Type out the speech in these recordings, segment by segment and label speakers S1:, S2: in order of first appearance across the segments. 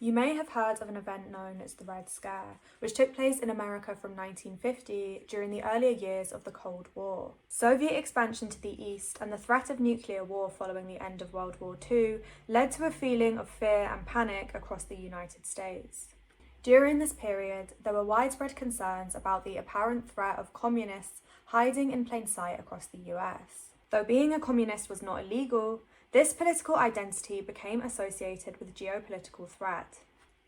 S1: You may have heard of an event known as the Red Scare, which took place in America from 1950 during the earlier years of the Cold War. Soviet expansion to the east and the threat of nuclear war following the end of World War II led to a feeling of fear and panic across the United States. During this period, there were widespread concerns about the apparent threat of communists hiding in plain sight across the US. Though being a communist was not illegal, this political identity became associated with geopolitical threat.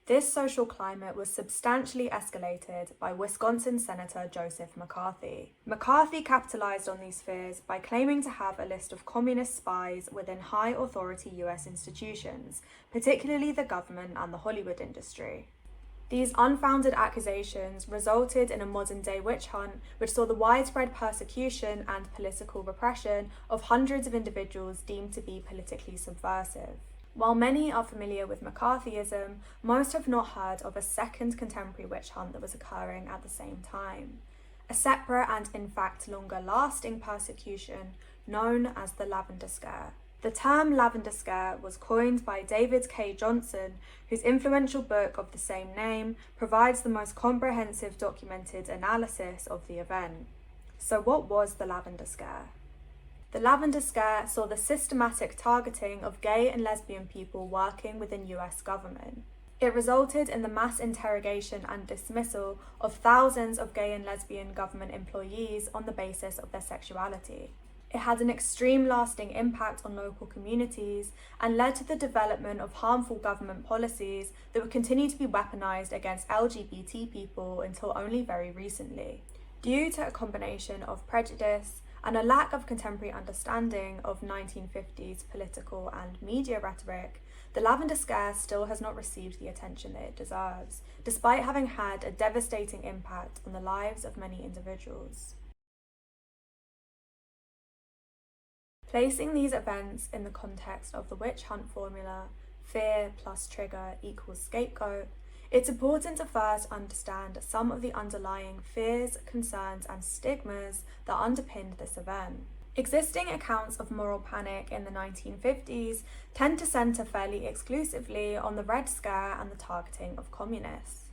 S1: This social climate was substantially escalated by Wisconsin Senator Joseph McCarthy. McCarthy capitalized on these fears by claiming to have a list of communist spies within high-authority US institutions, particularly the government and the Hollywood industry. These unfounded accusations resulted in a modern-day witch hunt which saw the widespread persecution and political repression of hundreds of individuals deemed to be politically subversive. While many are familiar with McCarthyism, most have not heard of a second contemporary witch hunt that was occurring at the same time. A separate and in fact longer-lasting persecution known as the Lavender Scare. The term Lavender Scare was coined by David K. Johnson, whose influential book of the same name provides the most comprehensive documented analysis of the event. So what was the Lavender Scare? The Lavender Scare saw the systematic targeting of gay and lesbian people working within US government. It resulted in the mass interrogation and dismissal of thousands of gay and lesbian government employees on the basis of their sexuality. It had an extreme lasting impact on local communities and led to the development of harmful government policies that would continue to be weaponized against LGBT people until only very recently. Due to a combination of prejudice and a lack of contemporary understanding of 1950s political and media rhetoric, the Lavender Scare still has not received the attention that it deserves, despite having had a devastating impact on the lives of many individuals. Placing these events in the context of the witch hunt formula, fear plus trigger equals scapegoat, it's important to first understand some of the underlying fears, concerns, and stigmas that underpinned this event. Existing accounts of moral panic in the 1950s tend to centre fairly exclusively on the Red Scare and the targeting of communists.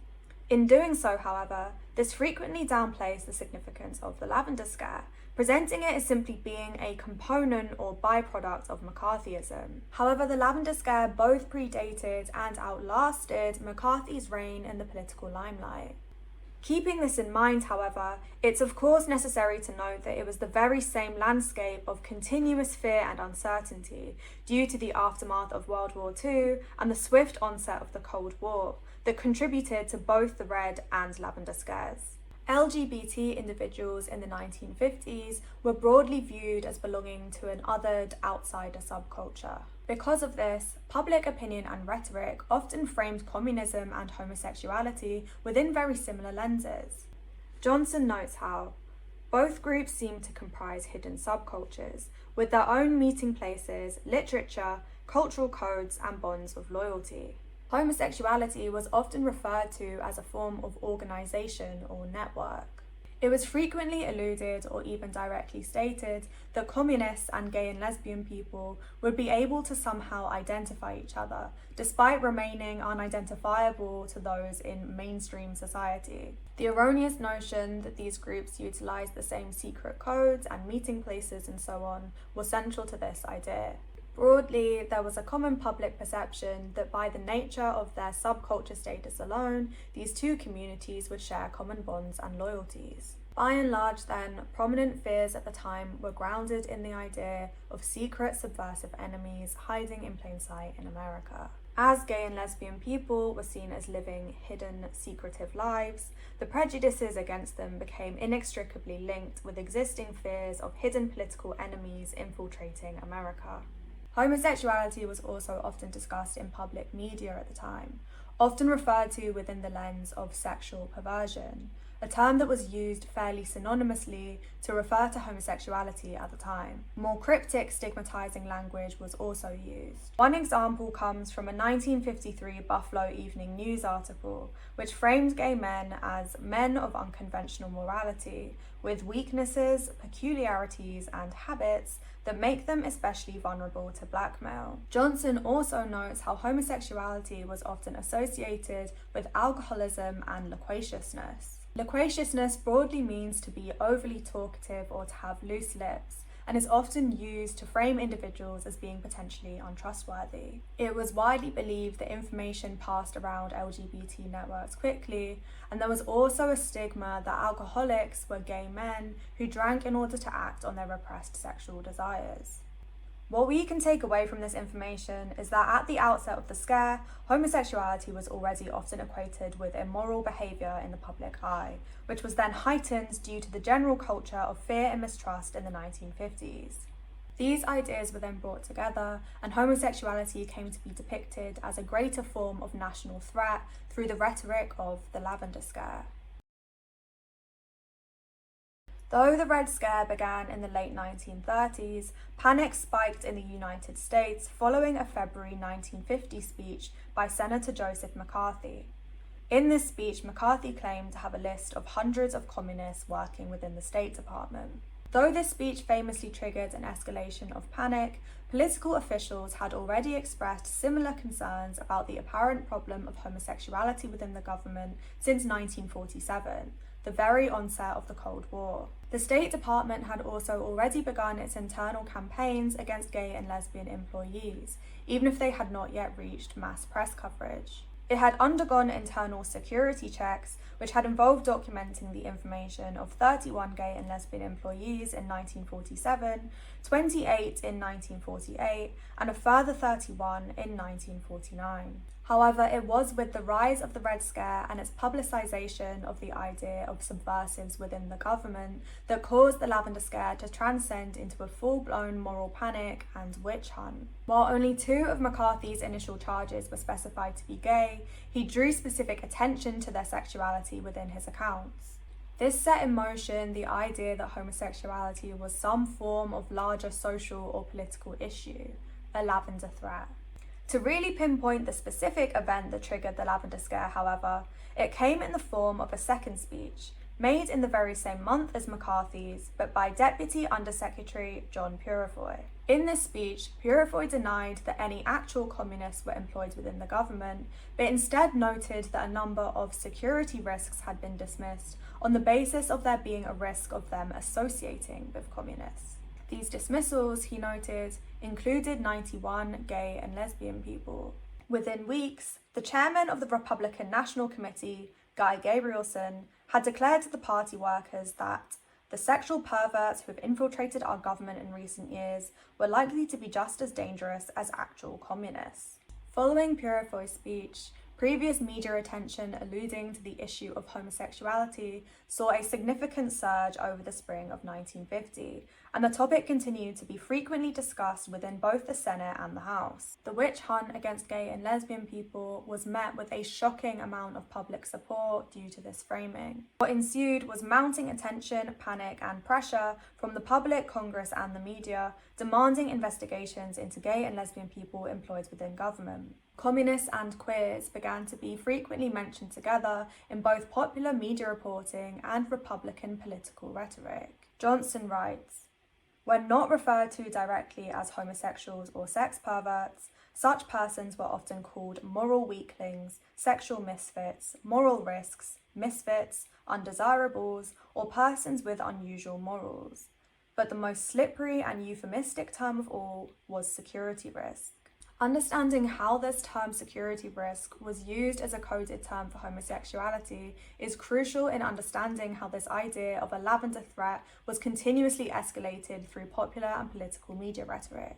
S1: In doing so, however, this frequently downplays the significance of the Lavender Scare, presenting it as simply being a component or byproduct of McCarthyism. However, the Lavender Scare both predated and outlasted McCarthy's reign in the political limelight. Keeping this in mind, however, it's of course necessary to note that it was the very same landscape of continuous fear and uncertainty due to the aftermath of World War II and the swift onset of the Cold War that contributed to both the Red and Lavender Scares. LGBT individuals in the 1950s were broadly viewed as belonging to an othered outsider subculture. Because of this, public opinion and rhetoric often framed communism and homosexuality within very similar lenses. Johnson notes how both groups seem to comprise hidden subcultures, with their own meeting places, literature, cultural codes, and bonds of loyalty. Homosexuality was often referred to as a form of organisation or network. It was frequently alluded or even directly stated that communists and gay and lesbian people would be able to somehow identify each other, despite remaining unidentifiable to those in mainstream society. The erroneous notion that these groups utilised the same secret codes and meeting places and so on was central to this idea. Broadly, there was a common public perception that by the nature of their subculture status alone, these two communities would share common bonds and loyalties. By and large then, prominent fears at the time were grounded in the idea of secret subversive enemies hiding in plain sight in America. As gay and lesbian people were seen as living hidden, secretive lives, the prejudices against them became inextricably linked with existing fears of hidden political enemies infiltrating America. Homosexuality was also often discussed in public media at the time, often referred to within the lens of sexual perversion, a term that was used fairly synonymously to refer to homosexuality at the time. More cryptic, stigmatizing language was also used. One example comes from a 1953 Buffalo Evening News article, which framed gay men as men of unconventional morality, with weaknesses, peculiarities, and habits that make them especially vulnerable to blackmail. Johnson also notes how homosexuality was often associated with alcoholism and loquaciousness. Loquaciousness broadly means to be overly talkative or to have loose lips, and is often used to frame individuals as being potentially untrustworthy. It was widely believed that information passed around LGBT networks quickly, and there was also a stigma that alcoholics were gay men who drank in order to act on their repressed sexual desires. What we can take away from this information is that at the outset of the scare, homosexuality was already often equated with immoral behaviour in the public eye, which was then heightened due to the general culture of fear and mistrust in the 1950s. These ideas were then brought together, and homosexuality came to be depicted as a greater form of national threat through the rhetoric of the Lavender Scare. Though the Red Scare began in the late 1930s, panic spiked in the United States following a February 1950 speech by Senator Joseph McCarthy. In this speech, McCarthy claimed to have a list of hundreds of communists working within the State Department. Though this speech famously triggered an escalation of panic, political officials had already expressed similar concerns about the apparent problem of homosexuality within the government since 1947. The very onset of the Cold War. The State Department had also already begun its internal campaigns against gay and lesbian employees, even if they had not yet reached mass press coverage. It had undergone internal security checks, which had involved documenting the information of 31 gay and lesbian employees in 1947, 28 in 1948, and a further 31 in 1949. However, it was with the rise of the Red Scare and its publicisation of the idea of subversives within the government that caused the Lavender Scare to transcend into a full-blown moral panic and witch hunt. While only 2 of McCarthy's initial charges were specified to be gay, he drew specific attention to their sexuality within his accounts. This set in motion the idea that homosexuality was some form of larger social or political issue, a lavender threat. To really pinpoint the specific event that triggered the Lavender Scare, however, it came in the form of a second speech, made in the very same month as McCarthy's, but by Deputy Undersecretary John Purifoy. In this speech, Purifoy denied that any actual communists were employed within the government, but instead noted that a number of security risks had been dismissed on the basis of there being a risk of them associating with communists. These dismissals, he noted, included 91 gay and lesbian people. Within weeks, the chairman of the Republican National Committee, Guy Gabrielson, had declared to the party workers that the sexual perverts who have infiltrated our government in recent years were likely to be just as dangerous as actual communists. Following Purifoy's speech, previous media attention alluding to the issue of homosexuality saw a significant surge over the spring of 1950, and the topic continued to be frequently discussed within both the Senate and the House. The witch hunt against gay and lesbian people was met with a shocking amount of public support due to this framing. What ensued was mounting attention, panic, and pressure from the public, Congress, and the media, demanding investigations into gay and lesbian people employed within government. Communists and queers began to be frequently mentioned together in both popular media reporting and Republican political rhetoric. Johnson writes, "When not referred to directly as homosexuals or sex perverts, such persons were often called moral weaklings, sexual misfits, moral risks, misfits, undesirables, or persons with unusual morals. But the most slippery and euphemistic term of all was security risk." Understanding how this term security risk was used as a coded term for homosexuality is crucial in understanding how this idea of a lavender threat was continuously escalated through popular and political media rhetoric.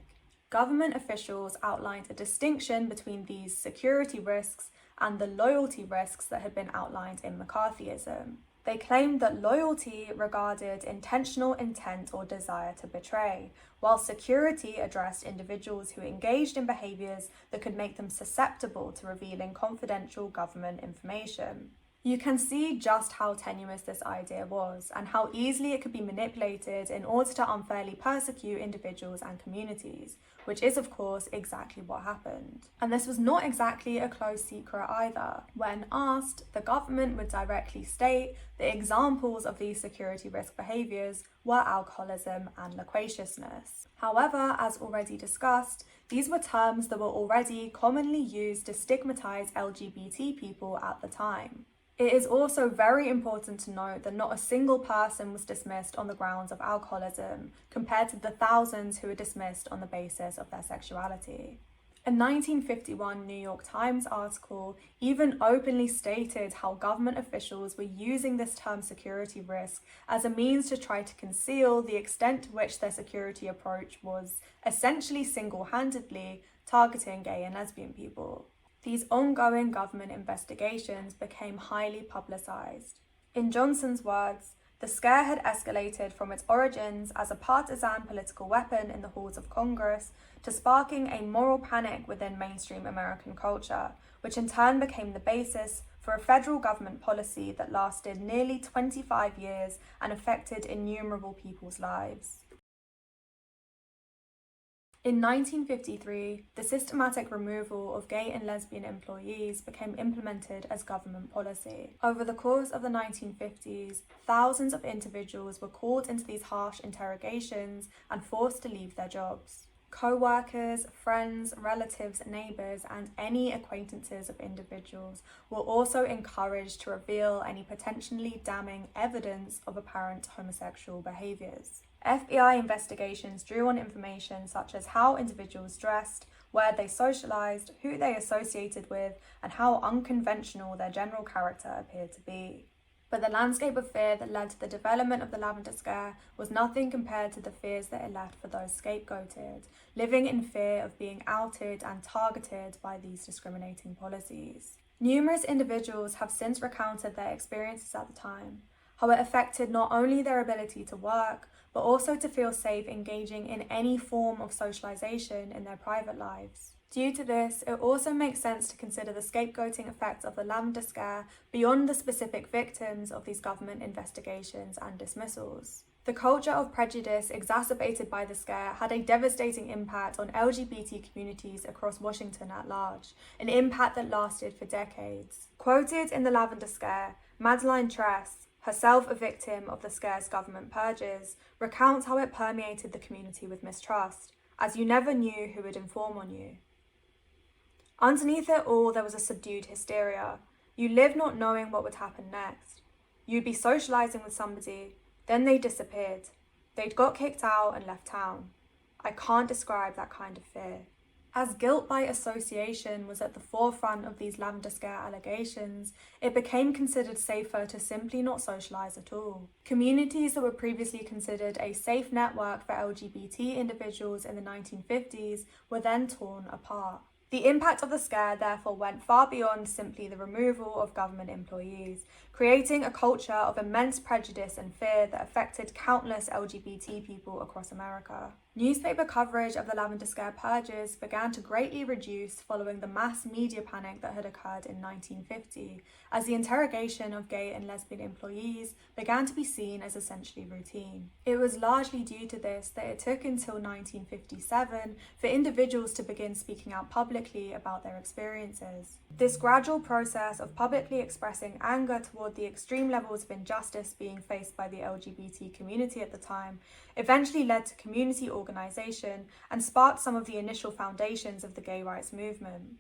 S1: Government officials outlined a distinction between these security risks and the loyalty risks that had been outlined in McCarthyism. They claimed that loyalty regarded intentional intent or desire to betray, while security addressed individuals who engaged in behaviours that could make them susceptible to revealing confidential government information. You can see just how tenuous this idea was and how easily it could be manipulated in order to unfairly persecute individuals and communities, which is of course exactly what happened. And this was not exactly a closed secret either. When asked, the government would directly state that examples of these security risk behaviours were alcoholism and loquaciousness. However, as already discussed, these were terms that were already commonly used to stigmatise LGBT people at the time. It is also very important to note that not a single person was dismissed on the grounds of alcoholism, compared to the thousands who were dismissed on the basis of their sexuality. A 1951 New York Times article even openly stated how government officials were using this term security risk as a means to try to conceal the extent to which their security approach was essentially single-handedly targeting gay and lesbian people. These ongoing government investigations became highly publicised. In Johnson's words, the scare had escalated from its origins as a partisan political weapon in the halls of Congress to sparking a moral panic within mainstream American culture, which in turn became the basis for a federal government policy that lasted nearly 25 years and affected innumerable people's lives. In 1953, the systematic removal of gay and lesbian employees became implemented as government policy. Over the course of the 1950s, thousands of individuals were called into these harsh interrogations and forced to leave their jobs. Co-workers, friends, relatives, neighbours, and any acquaintances of individuals were also encouraged to reveal any potentially damning evidence of apparent homosexual behaviours. FBI investigations drew on information such as how individuals dressed, where they socialised, who they associated with, and how unconventional their general character appeared to be. But the landscape of fear that led to the development of the Lavender Scare was nothing compared to the fears that it left for those scapegoated, living in fear of being outed and targeted by these discriminating policies. Numerous individuals have since recounted their experiences at the time, how it affected not only their ability to work, but also to feel safe engaging in any form of socialisation in their private lives. Due to this, it also makes sense to consider the scapegoating effects of the Lavender Scare beyond the specific victims of these government investigations and dismissals. The culture of prejudice exacerbated by the scare had a devastating impact on LGBT communities across Washington at large, an impact that lasted for decades. Quoted in the Lavender Scare, Madeleine Tress, herself a victim of the scare's government purges, recounts how it permeated the community with mistrust, as you never knew who would inform on you. Underneath it all, there was a subdued hysteria. You lived not knowing what would happen next. You'd be socialising with somebody, then they disappeared. They'd got kicked out and left town. I can't describe that kind of fear. As guilt by association was at the forefront of these Lavender Scare allegations, it became considered safer to simply not socialise at all. Communities that were previously considered a safe network for LGBT individuals in the 1950s were then torn apart. The impact of the scare therefore went far beyond simply the removal of government employees, creating a culture of immense prejudice and fear that affected countless LGBT people across America. Newspaper coverage of the Lavender Scare purges began to greatly reduce following the mass media panic that had occurred in 1950, as the interrogation of gay and lesbian employees began to be seen as essentially routine. It was largely due to this that it took until 1957 for individuals to begin speaking out publicly about their experiences. This gradual process of publicly expressing anger toward the extreme levels of injustice being faced by the LGBT community at the time eventually led to community organisation and sparked some of the initial foundations of the gay rights movement.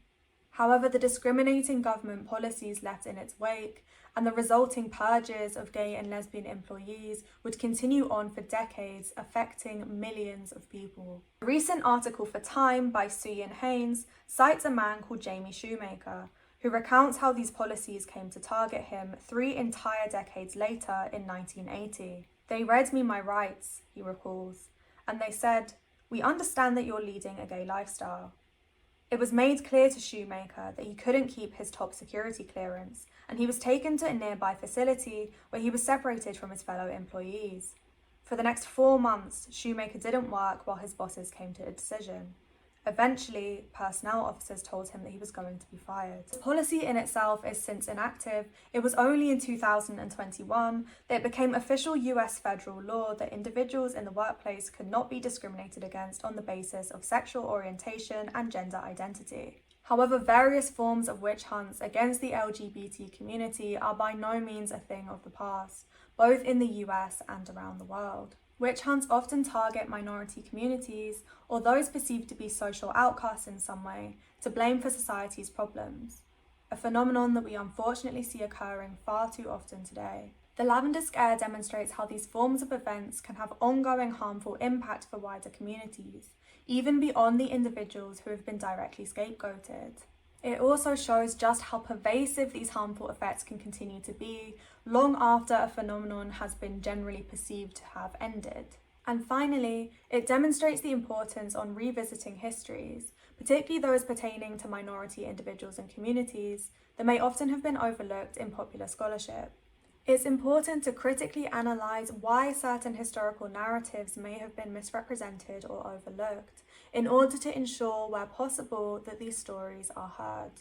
S1: However, the discriminating government policies left in its wake and the resulting purges of gay and lesbian employees would continue on for decades, affecting millions of people. A recent article for Time by Suyin Haynes cites a man called Jamie Shoemaker, who recounts how these policies came to target him 3 entire decades later in 1980. "They read me my rights," he recalls, "and they said, 'We understand that you're leading a gay lifestyle.' It was made clear to Shoemaker that he couldn't keep his top security clearance, and he was taken to a nearby facility where he was separated from his fellow employees. For the next 4 months, Shoemaker didn't work while his bosses came to a decision. Eventually, personnel officers told him that he was going to be fired. The policy in itself is since inactive. It was only in 2021 that it became official US federal law that individuals in the workplace could not be discriminated against on the basis of sexual orientation and gender identity. However, various forms of witch hunts against the LGBT community are by no means a thing of the past, both in the US and around the world. Witch hunts often target minority communities or those perceived to be social outcasts in some way to blame for society's problems, a phenomenon that we unfortunately see occurring far too often today. The Lavender Scare demonstrates how these forms of events can have ongoing harmful impact for wider communities, even beyond the individuals who have been directly scapegoated. It also shows just how pervasive these harmful effects can continue to be long after a phenomenon has been generally perceived to have ended. And finally, it demonstrates the importance on revisiting histories, particularly those pertaining to minority individuals and communities that may often have been overlooked in popular scholarship. It's important to critically analyse why certain historical narratives may have been misrepresented or overlooked, in order to ensure where possible that these stories are heard.